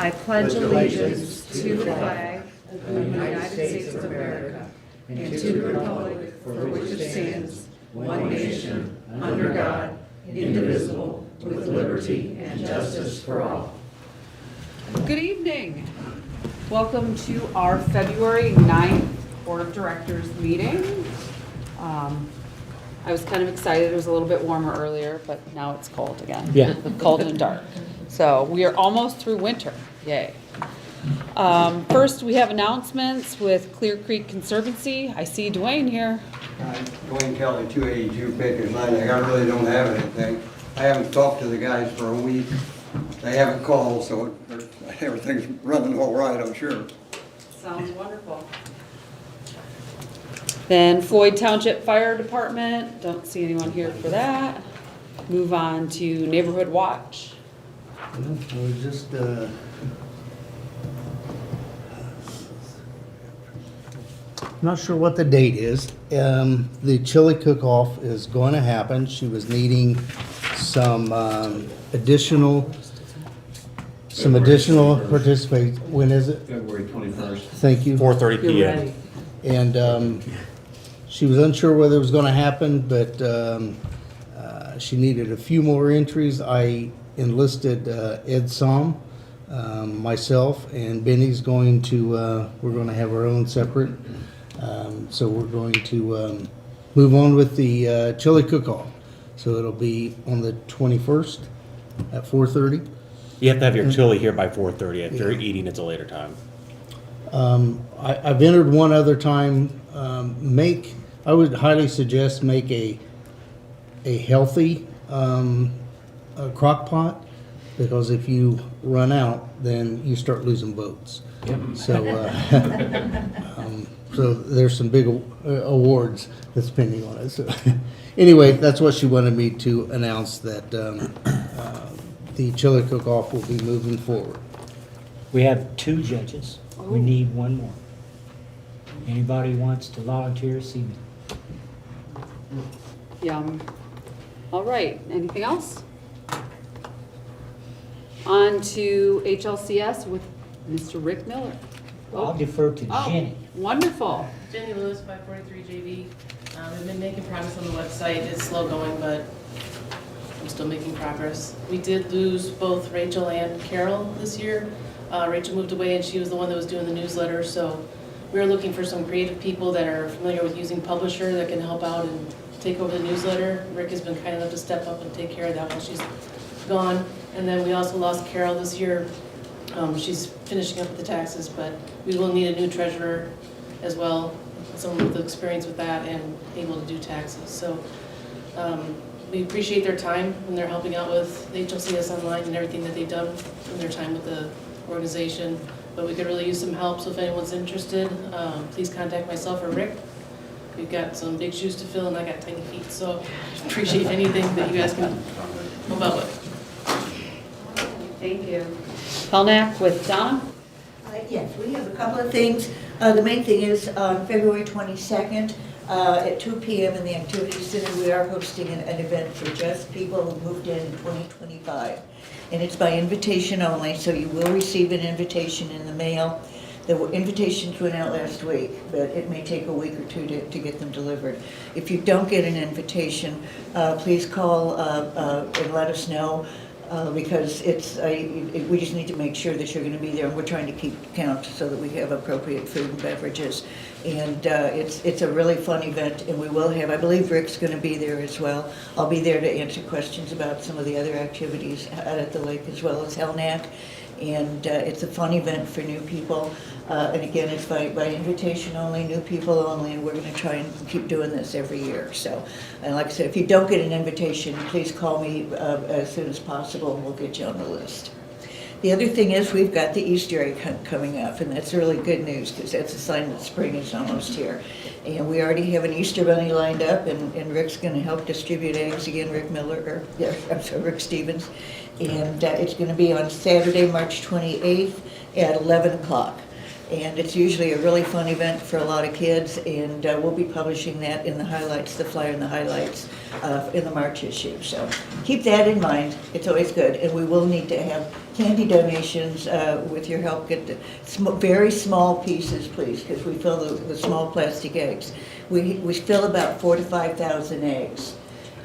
I pledge allegiance to the flag of the United States of America and to the republic for which it stands, one nation, under God, indivisible, with liberty and justice for all. Good evening. Welcome to our February 9th Board of Directors meeting. I was kind of excited. It was a little bit warmer earlier, but now it's cold again. Yeah. Cold and dark. So we are almost through winter. Yay. First, we have announcements with Clear Creek Conservancy. I see Dwayne here. Dwayne Kelly, 282 Baker's Line. I really don't have anything. I haven't talked to the guys for a week. They haven't called, so everything's running all right, I'm sure. Sounds wonderful. Then Floyd Township Fire Department, don't see anyone here for that. Move on to Neighborhood Watch. I was just, not sure what the date is. The chili cook-off is going to happen. She was needing some additional participate. When is it? February 21st. Thank you. 4:30 You're p.m. ready. And she was unsure whether it was going to happen, but she needed a few more entries. I enlisted Ed Somm, myself, and Benny's going to, we're going to have our own separate. So we're going to move on with the chili cook-off. So it'll be on the 21st at 4:30. You have to have your chili here by 4:30. If you're eating, it's a later time. I've entered one other time. I would highly suggest make a healthy crock pot, because if you run out, then you start losing votes. Yep. So there's some big awards that's pending on it. So anyway, that's what she wanted me to announce, that the chili cook-off will be moving forward. We have 2 judges. We need 1 more. Anybody wants to volunteer, see me. Yum. All right, anything else? On to HLCS with Mr. Rick Miller. I'll defer to Oh, Jenny. wonderful. Jenny Lewis, 543 JV. We've been making progress on the website. It's slow going, but I'm still making progress. We did lose both Rachel and Carol this year. Rachel moved away and she was the one that was doing the newsletter, so we're looking for some creative people that are familiar with using Publisher that can help out and take over the newsletter. Rick has been kind enough to step up and take care of that while she's gone. And then we also lost Carol this year. She's finishing up with the taxes, but we will need a new treasurer as well, someone with experience with that and able to do taxes. So we appreciate their time when they're helping out with the HLCS Online and everything that they've done in their time with the organization. But we could really use some help, so if anyone's interested, please contact myself or Rick. We've got some big shoes to fill and I got tiny feet, so appreciate anything that you guys can help out with. Thank you. Pelnack with Donna. Yes, we have a couple of things. The main thing is on February 22nd at 2 p.m. in the Activity Center, we are hosting an event for just people who moved in 2025. And it's by invitation only, so you will receive an invitation in the mail. The invitations went out last week, but it may take a week or 2 to get them delivered. If you don't get an invitation, please call and let us know. Because we just need to make sure that you're going to be there, and we're trying to keep count so that we have appropriate food and beverages. And it's a really fun event, and we will have, I believe Rick's going to be there as well. I'll be there to answer questions about some of the other activities out at the lake as well as Helnack. And it's a fun event for new people. And again, it's by invitation only, new people only, and we're going to try and keep doing this every year. So, and like I said, if you don't get an invitation, please call me as soon as possible, and we'll get you on the list. The other thing is we've got the Easter egg hunt coming up, and that's really good news because that's a sign that spring is almost here. And we already have an Easter bunny lined up, and Rick's going to help distribute eggs again, Rick Stevens. And it's going to be on Saturday, March 28th at 11 o'clock. And it's usually a really fun event for a lot of kids, and we'll be publishing that in the highlights, the flyer and the highlights in the March issue. So keep that in mind. It's always good. And we will need to have candy donations with your help. Get the very small pieces, please, because we fill the small plastic eggs. We fill about 4,000 to 5,000 eggs.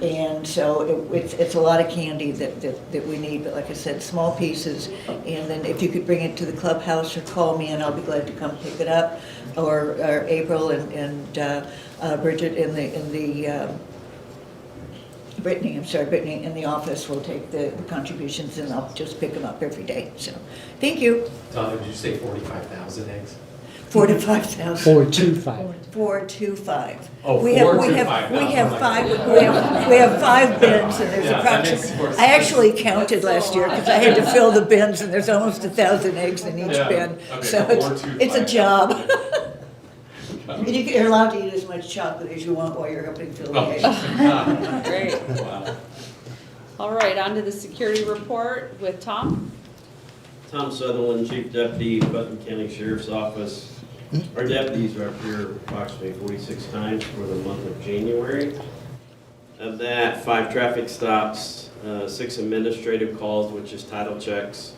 And so it's a lot of candy that we need, but like I said, small pieces. And then if you could bring it to the clubhouse or call me, and I'll be glad to come pick it up. Or April and Bridget Brittany in the office will take the contributions, and I'll just pick them up every day. So, thank you. Donna, did you say 45,000 eggs? 4,000 to 5,000. 425. 425. Oh, We have 425,000. we have 5 bins, and there's Yeah, that makes more approximately. sense. I actually counted last year because I had to fill the bins, and there's almost 1,000 eggs in each Yeah, bin. okay, So 425. it's a job. And you're allowed to eat as much chocolate as you want while you're helping fill the Oh. eggs. Great. Wow. All right, on to the security report with Tom. Tom Sutherland, Chief Deputy, Putnam County Sheriff's Office. Our deputies are up here approximately 46 times for the month of January. Of that, 5 traffic stops, 6 administrative calls, which is title checks.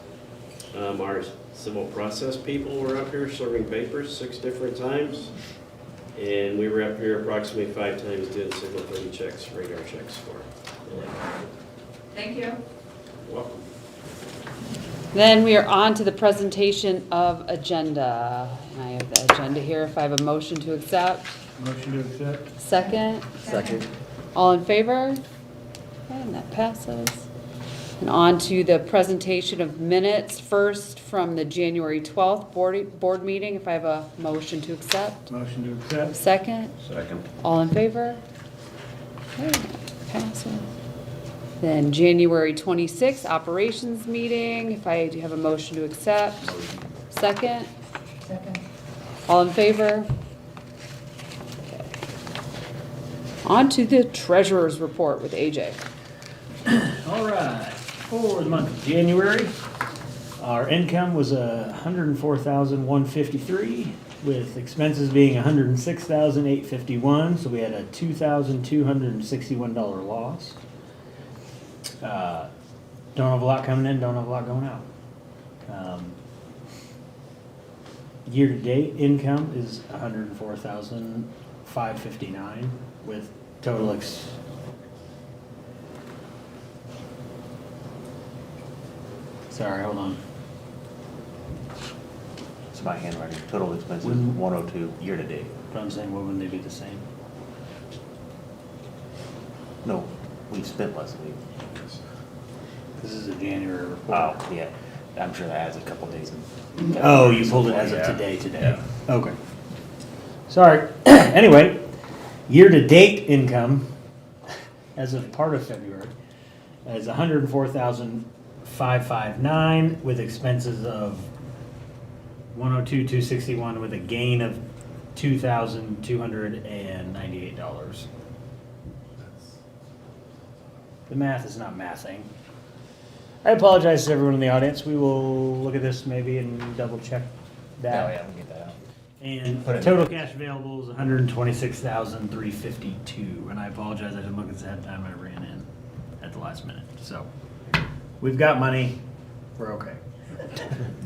Our civil process people were up here serving papers 6 different times. And we were up here approximately 5 times doing signal 30 checks, radar checks for. Thank you. Welcome. Then we are on to the presentation of agenda. And I have the agenda here. If I have a motion to accept. Motion to accept. Second. Second. All in favor? And that passes. And on to the presentation of minutes, first from the January 12th board meeting. If I have a motion to accept. Motion to accept. Second. Second. All in favor? Okay, that passes. Then January 26th, operations meeting. If I do have a motion to accept. Second. Second. All in favor? Okay. On to the treasurer's report with AJ. All right, for the month of January, our income was $104,153, with expenses being $106,851, so we had a $2,261 loss. Don't have a lot coming in, don't have a lot going out. Year-to-date income is $104,559, with total sorry, hold on. It's my handwriting. Total expenses, 102 year-to-date. But I'm saying, wouldn't they be the same? No, we've spent less than we. This is a January report. Oh, yeah. I'm sure that adds a couple days. Oh, you pulled it as of Yeah. today. Yeah. Okay. Sorry. Anyway, year-to-date income, as of part of February, is $104,559, with expenses of $102,261, with a gain of $2,298. The math is not mathing. I apologize to everyone in the audience. We will look at this maybe and double check that. Oh, yeah, we'll get that out. And Put it in. total cash available is $126,352. And I apologize, I didn't look at that time. I ran in at the last minute. So we've got money. We're okay.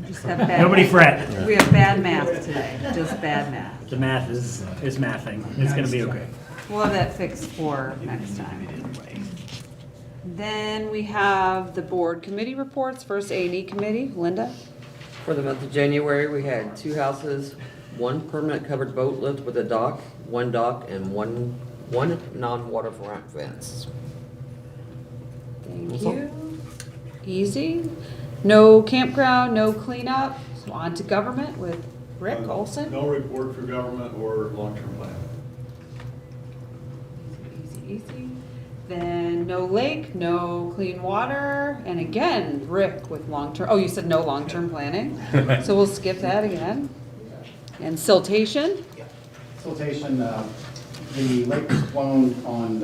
Just have bad Nobody math. fret. We have bad math today, just bad math. The math is mathing. It's gonna be okay. We'll have that fixed for next time. Then we have the board committee reports. First A&E committee, Linda. For the month of January, we had 2 houses, 1 permanent covered boat lift with a dock, 1 dock, and one non-waterfront fence. Thank you. Easy. No campground, no cleanup. So on to government with Rick Olson. No report for government or long-term plan. Easy, easy. Then no lake, no clean water, and again, Rick with long-term, oh, you said no long-term planning. So we'll skip that again. And siltation, Siltation, the lake was blown on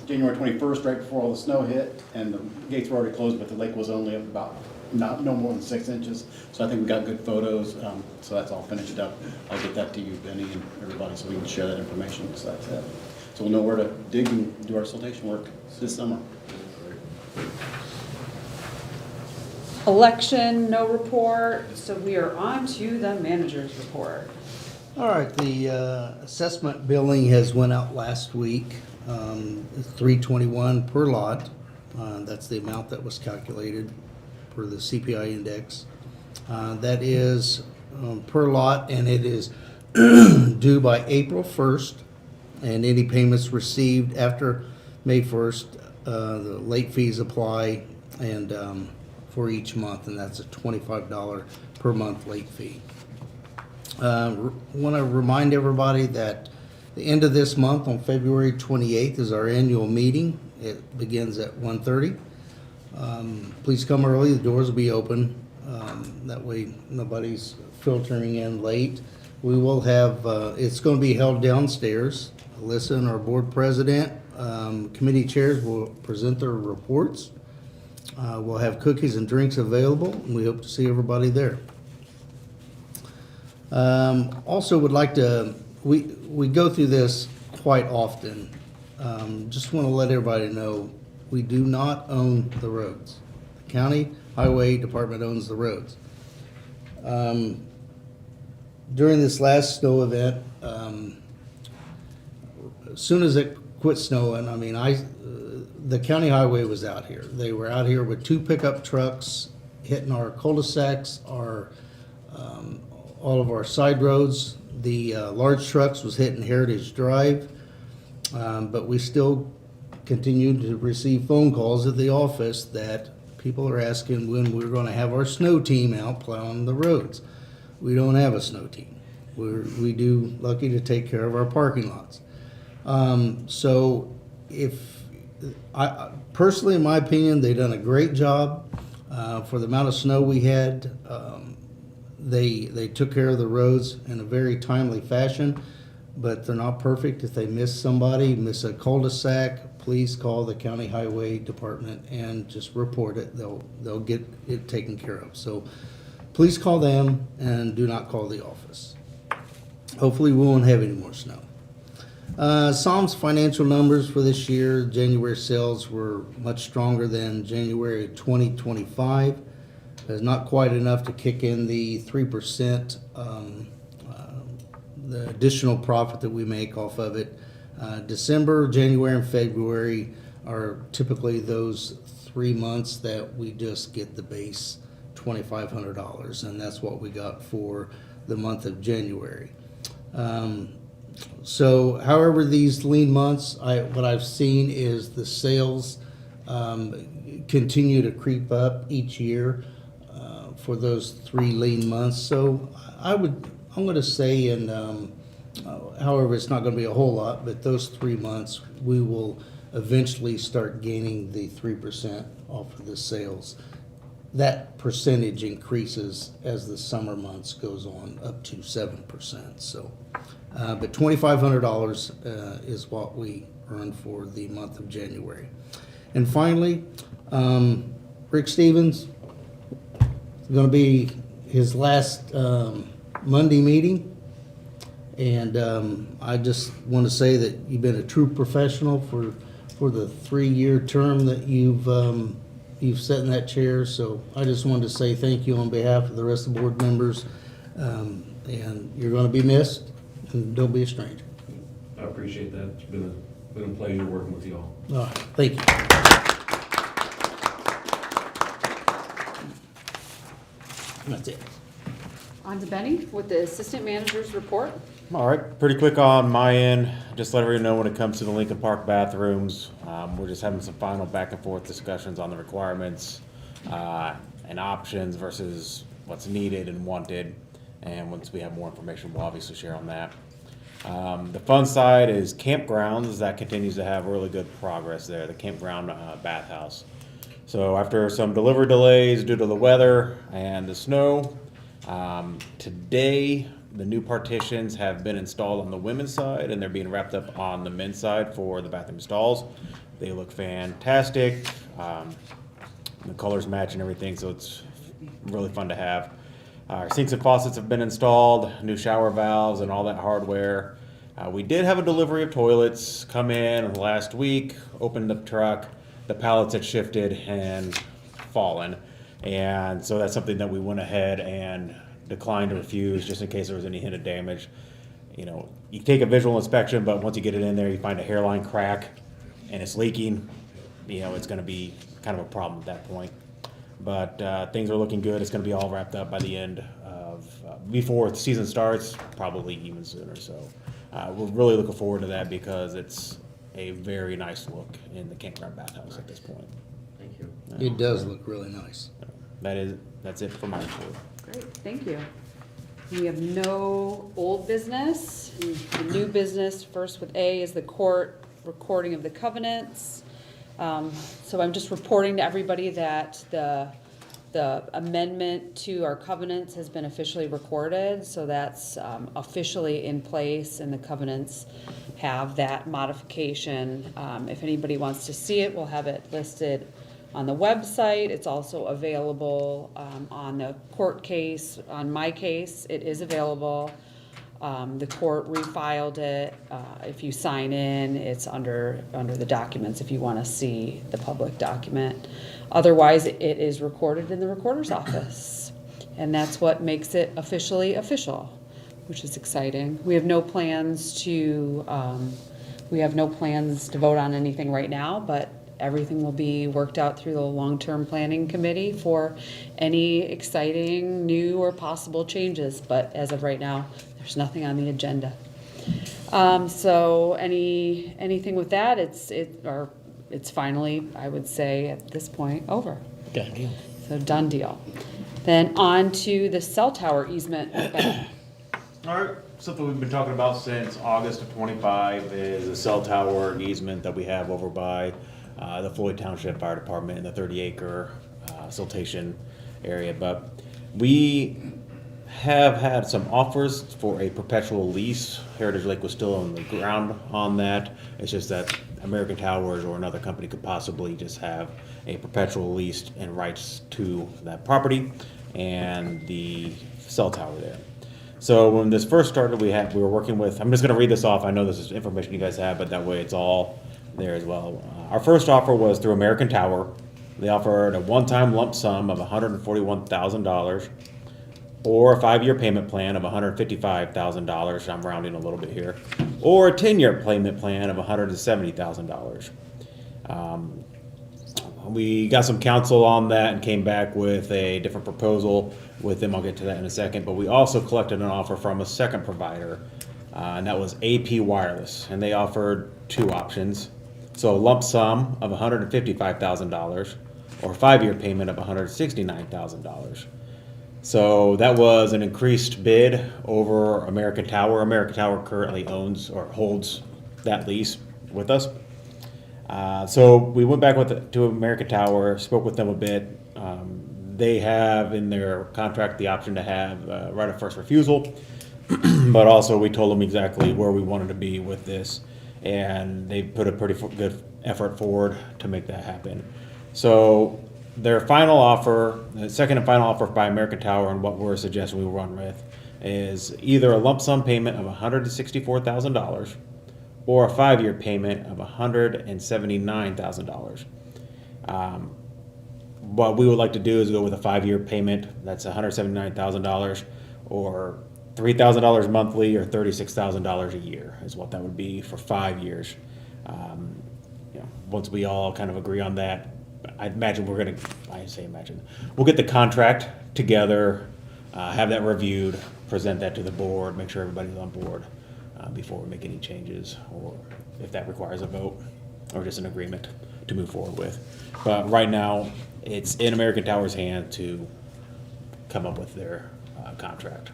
January 21st, right before all the snow hit, and the gates were already closed, but the lake was only up about no more than 6 inches. So I think we got good photos, so that's all finished up. I'll get that to you, Benny, and everybody, so we can share that information, so that's it. So we'll know where to dig and do our siltation work this summer. Election, no report, so we are on to the manager's report. All right, the assessment billing has went out last week, $3.21 per lot. That's the amount that was calculated per the CPI index. That is per lot, and it is due by April 1st, and any payments received after May 1st, the late fees apply, and for each month, and that's a $25 per month late fee. Want to remind everybody that the end of this month, on February 28th, is our annual meeting. It begins at 1:30. Please come early, the doors will be open. That way nobody's filtering in late. We will have, it's going to be held downstairs. Alyssa and our board president, committee chairs will present their reports. We'll have cookies and drinks available, and we hope to see everybody there. Also would like to, we go through this quite often. Just want to let everybody know, we do not own the roads. The county highway department owns the roads. During this last snow event, as soon as it quit snowing, I mean, the county highway was out here. They were out here with 2 pickup trucks hitting our cul-de-sacs, all of our side roads. The large trucks was hitting Heritage Drive, but we still continue to receive phone calls at the office that people are asking when we're going to have our snow team out plowing the roads. We don't have a snow team. We do lucky to take care of our parking lots. So if I personally, in my opinion, they've done a great job for the amount of snow we had. They took care of the roads in a very timely fashion, but they're not perfect. If they miss somebody, miss a cul-de-sac, please call the county highway department and just report it. They'll get it taken care of. So please call them and do not call the office. Hopefully we won't have any more snow. Psalm's financial numbers for this year, January sales were much stronger than January 2025. It's not quite enough to kick in the 3%, the additional profit that we make off of it. December, January, and February are typically those 3 months that we just get the base $2,500, and that's what we got for the month of January. So, however, these lean months, what I've seen is the sales continue to creep up each year for those 3 lean months. So, I'm going to say, however, it's not going to be a whole lot, but those 3 months, we will eventually start gaining the 3% off of the sales. That percentage increases as the summer months goes on, up to 7%. So, but $2,500 is what we earned for the month of January. And finally, Rick Stevens is going to be his last Monday meeting. And I just want to say that you've been a true professional for the 3-year term that you've sat in that chair. So I just wanted to say thank you on behalf of the rest of the board members. And you're going to be missed, and don't be a stranger. I appreciate that. It's been a pleasure working with you all. All right, thank you. That's it. On to Benny with the assistant manager's report. All right, pretty quick on my end. Just let everyone know when it comes to the Lincoln Park bathrooms, we're just having some final back and forth discussions on the requirements and options versus what's needed and wanted. And once we have more information, we'll obviously share on that. The fun side is campgrounds. That continues to have really good progress there, the campground bathhouse. So after some delivery delays due to the weather and the snow, today the new partitions have been installed on the women's side, and they're being wrapped up on the men's side for the bathroom stalls. They look fantastic. The colors match and everything, so it's really fun to have. Our sinks and faucets have been installed, new shower valves and all that hardware. We did have a delivery of toilets come in last week, opened the truck, the pallets had shifted and fallen. And so that's something that we went ahead and declined to refuse just in case there was any hint of damage. You know, you take a visual inspection, but once you get it in there, you find a hairline crack and it's leaking, you know, it's gonna be kind of a problem at that point. But things are looking good. It's gonna be all wrapped up by the end of, before the season starts, probably even sooner. So we're really looking forward to that because it's a very nice look in the campground bathhouse at this point. Thank you. It does look really nice. That's it for my report. Great, thank you. We have no old business. The new business, first with A, is the court recording of the covenants. So I'm just reporting to everybody that the amendment to our covenants has been officially recorded. So that's officially in place and the covenants have that modification. If anybody wants to see it, we'll have it listed on the website. It's also available on the court case, on my case, it is available. The court refiled it. If you sign in, it's under the documents if you want to see the public document. Otherwise, it is recorded in the recorder's office. And that's what makes it officially official, which is exciting. We have no plans to vote on anything right now, but everything will be worked out through the long-term planning committee for any exciting new or possible changes. But as of right now, there's nothing on the agenda. So anything with that, it's finally, I would say at this point, over. Done deal. So done deal. Then on to the cell tower easement. All right, something we've been talking about since August of 25 is a cell tower easement that we have over by the Floyd Township Fire Department in the 30-acre siltation area. But we have had some offers for a perpetual lease. Heritage Lake was still on the ground on that. It's just that American Towers or another company could possibly just have a perpetual lease and rights to that property and the cell tower there. So when this first started, we were working with, I'm just going to read this off. I know this is information you guys have, but that way it's all there as well. Our first offer was through American Tower. They offered a one-time lump sum of $141,000 or a 5-year payment plan of $155,000. I'm rounding a little bit here. Or a 10-year payment plan of $170,000. We got some counsel on that and came back with a different proposal with them. I'll get to that in a second. But we also collected an offer from a second provider, and that was AP Wireless. And they offered two options. So a lump sum of $155,000 or a 5-year payment of $169,000. So that was an increased bid over American Tower. American Tower currently owns or holds that lease with us. So we went back to American Tower, spoke with them a bit. They have in their contract the option to have right of first refusal, but also we told them exactly where we wanted to be with this, and they put a pretty good effort forward to make that happen. So their final offer, the second and final offer by American Tower, and what we're suggesting we run with, is either a lump sum payment of $164,000 or a 5-year payment of $179,000. What we would like to do is go with a 5-year payment. That's $179,000 or $3,000 monthly or $36,000 a year is what that would be for 5 years. Once we all kind of agree on that, I imagine we'll get the contract together, have that reviewed, present that to the board, make sure everybody's on board before we make any changes, or if that requires a vote or just an agreement to move forward with. But right now, it's in American Tower's hand to come up with their contract.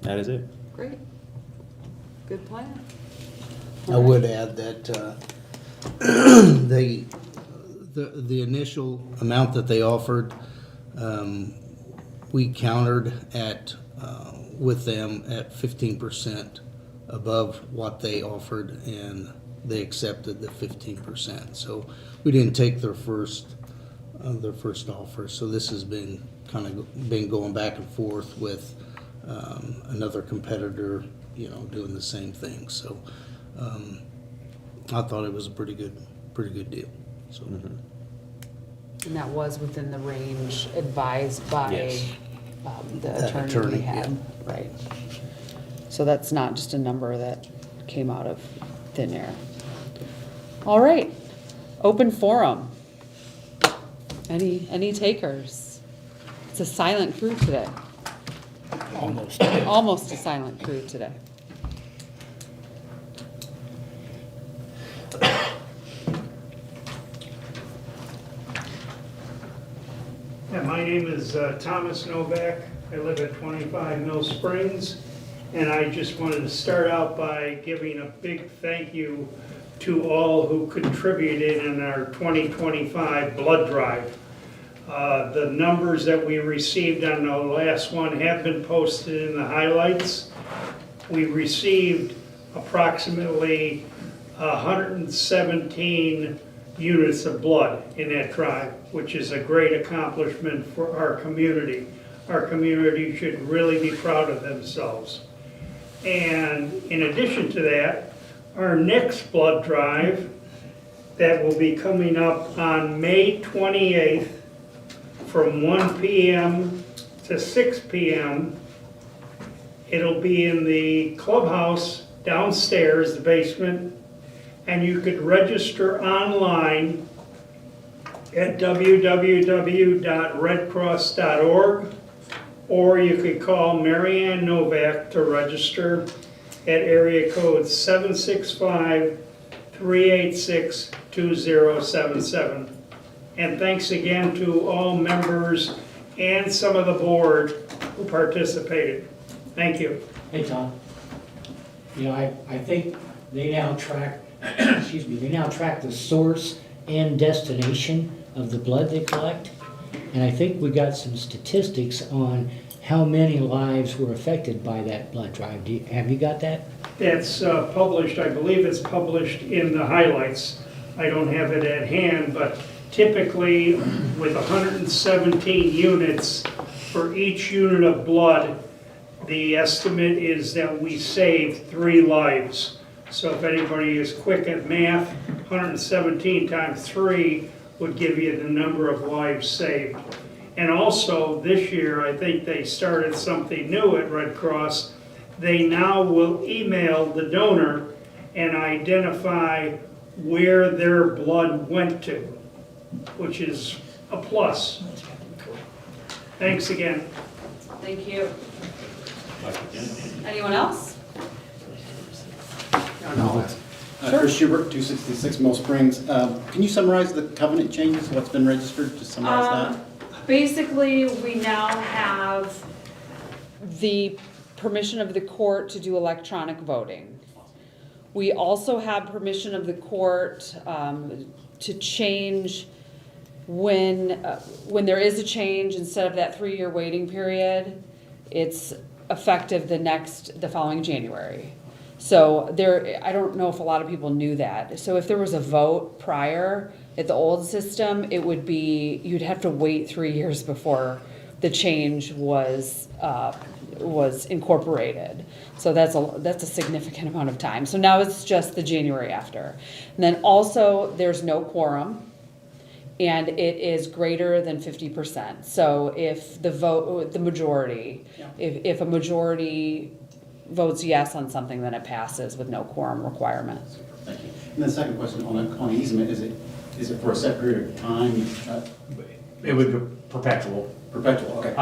That is it. Great. Good plan. I would add that the initial amount that they offered, we countered at with them at 15% above what they offered, and they accepted the 15%. So we didn't take their first their first offer. So this has been kind of been going back and forth with another competitor, you know, doing the same thing. So I thought it was a pretty good deal. So. And that was within the range advised by Yes. the That attorney attorney, we had, right? So that's not just a number that came out of thin air. All right, open forum. Any takers? It's a silent crew today. Almost a silent crew today. Yeah, my name is Thomas Novak. I live at 25 Mill Springs, and I just wanted to start out by giving a big thank you to all who contributed in our 2025 blood drive. The numbers that we received on the last one have been posted in the highlights. We received approximately 117 units of blood in that drive, which is a great accomplishment for our community. Our community should really be proud of themselves. And in addition to that, our next blood drive that will be coming up on May 28th from 1 p.m. to 6 p.m. It'll be in the clubhouse downstairs, the basement, and you could register online at www.redcross.org, or you could call Marianne Novak to register at area code 765-386-2077. And thanks again to all members and some of the board who participated. Thank you. Hey, Tom. You know, I think they now track, excuse me, they now track the source and destination of the blood they collect. And I think we got some statistics on how many lives were affected by that blood drive. Have you got that? That's published, I believe it's published in the highlights. I don't have it at hand, but typically with 117 units for each unit of blood, the estimate is that we saved 3 lives. So if anybody is quick at math, 117 times 3 would give you the number of lives saved. And also this year, I think they started something new at Red Cross. They now will email the donor and identify where their blood went to, which is a plus. Thanks again. Thank you. Anyone else? Chris Schubert, 266 Mill Springs. Can you summarize the covenant changes, what's been registered, just summarize that? Basically, we now have the permission of the court to do electronic voting. We also have permission of the court to change when there is a change, instead of that 3-year waiting period, it's effective the following January. So I don't know if a lot of people knew that. So if there was a vote prior at the old system, it would be, you'd have to wait 3 years before the change was incorporated. So that's a significant amount of time. So now it's just the January after. And then also there's no quorum, and it is greater than 50%. So if the majority, if a majority votes yes on something, then it passes with no quorum requirement. Thank you. And then second question on easement, is it for a set period of time? It would be perpetual. Perpetual, okay.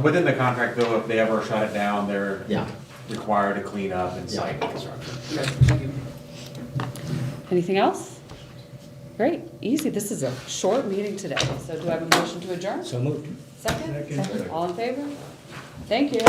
Within the contract, though, if they ever shut it down, they're Yeah. required to clean up and site construction. Okay, thank you. Anything else? Great, easy. This is a short meeting today. So do I have a motion to adjourn? So moved. Second? All in favor? Thank you.